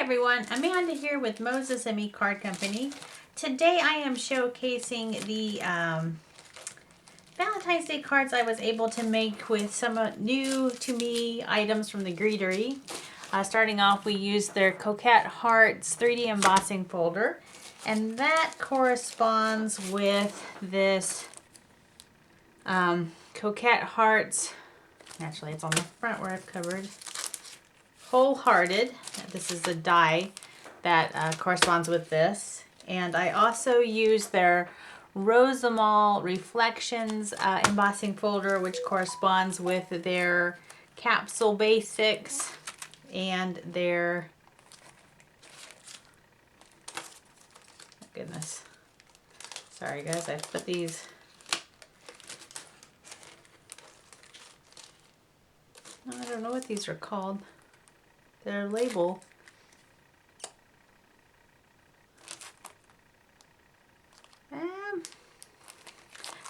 everyone, Amanda here with Moses and Me Card Company. Today I am showcasing the Valentine's Day cards I was able to make with some new to me items from the Greetery. Starting off, we used their Coquette Hearts 3D embossing folder, and that corresponds with this Coquette Hearts. Actually, it's on the front where I've covered. Wholehearted. This is the die that corresponds with this. And I also use their Rosamol Reflections embossing folder, which corresponds with their Capsule Basics and their, oh goodness, sorry guys, I've put these, I don't know what these are called. Their label.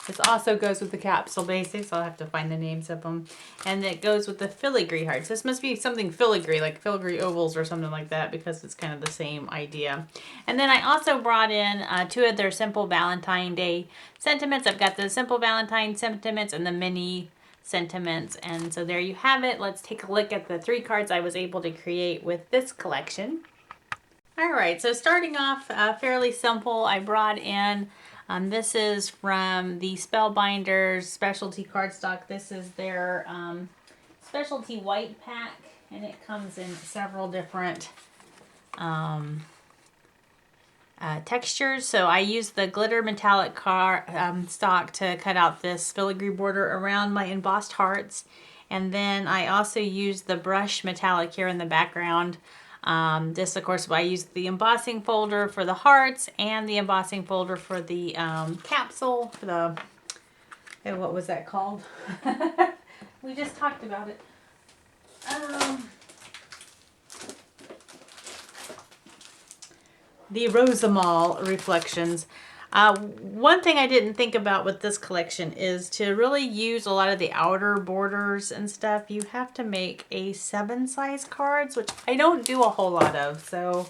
This also goes with the Capsule Basics. I'll have to find the names of them. And it goes with the filigree hearts. This must be something filigree, like filigree ovals or something like that, because it's kind of the same idea. And then I also brought in two of their Simple Valentine Day sentiments. I've got the Simple Valentine sentiments and the mini sentiments. And so there you have it. Let's take a look at the 3 cards I was able to create with this collection. All right, so starting off fairly simple, I brought in, this is from the Spellbinders specialty cardstock. This is their specialty white pack, and it comes in several different textures. So I used the glitter metallic stock to cut out this filigree border around my embossed hearts. And then I also used the brush metallic here in the background. This, of course, I used the embossing folder for the hearts and the embossing folder for the capsule, for the, what was that called? We just talked about it. The Rosamol Reflections. One thing I didn't think about with this collection is to really use a lot of the outer borders and stuff. You have to make a 7 size cards, which I don't do a whole lot of. So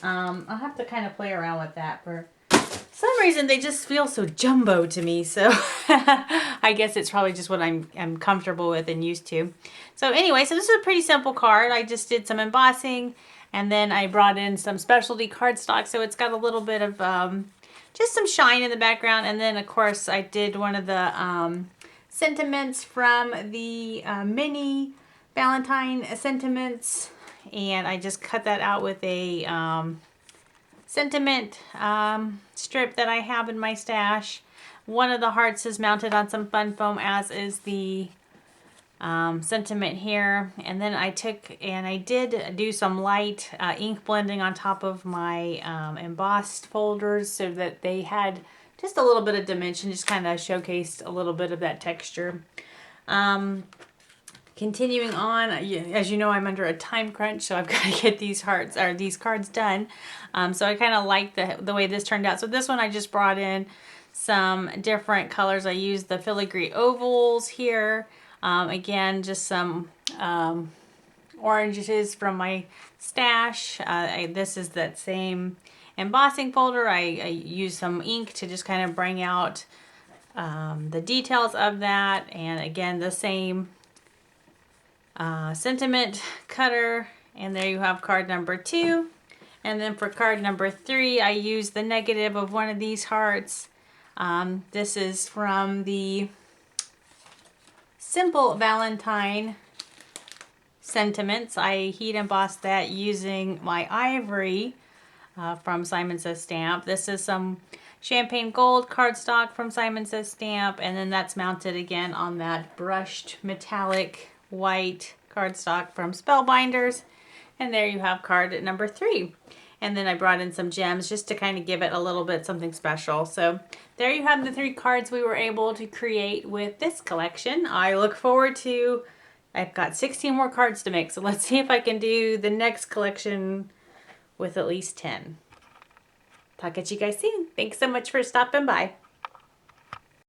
I'll have to kind of play around with that. For some reason, they just feel so jumbo to me. So I guess it's probably just what I'm comfortable with and used to. So anyway, so this is a pretty simple card. I just did some embossing, and then I brought in some specialty cardstock. So it's got a little bit of just some shine in the background. And then, of course, I did one of the sentiments from the mini Valentine sentiments. And I just cut that out with a sentiment strip that I have in my stash. One of the hearts is mounted on some fun foam, as is the sentiment here. And then I took and I did do some light ink blending on top of my embossed folders so that they had just a little bit of dimension, just kind of showcased a little bit of that texture. Continuing on, as you know, I'm under a time crunch, so I've got to get these hearts or these cards done. So I kind of like the way this turned out. So this one I just brought in some different colors. I used the filigree ovals here. Again, just some oranges from my stash. This is that same embossing folder. I used some ink to just kind of bring out the details of that. And again, the same sentiment cutter. And there you have card number 2. And then for card number 3, I used the negative of one of these hearts. This is from the Simple Valentine sentiments. I heat embossed that using my ivory from Simon Says Stamp. This is some champagne gold cardstock from Simon Says Stamp, and then that's mounted again on that brushed metallic white cardstock from Spellbinders. And there you have card number 3. And then I brought in some gems just to kind of give it a little bit something special. So there you have the 3 cards we were able to create with this collection. I look forward to, I've got 16 more cards to make. So let's see if I can do the next collection with at least 10. Talk at you guys soon. Thanks so much for stopping by.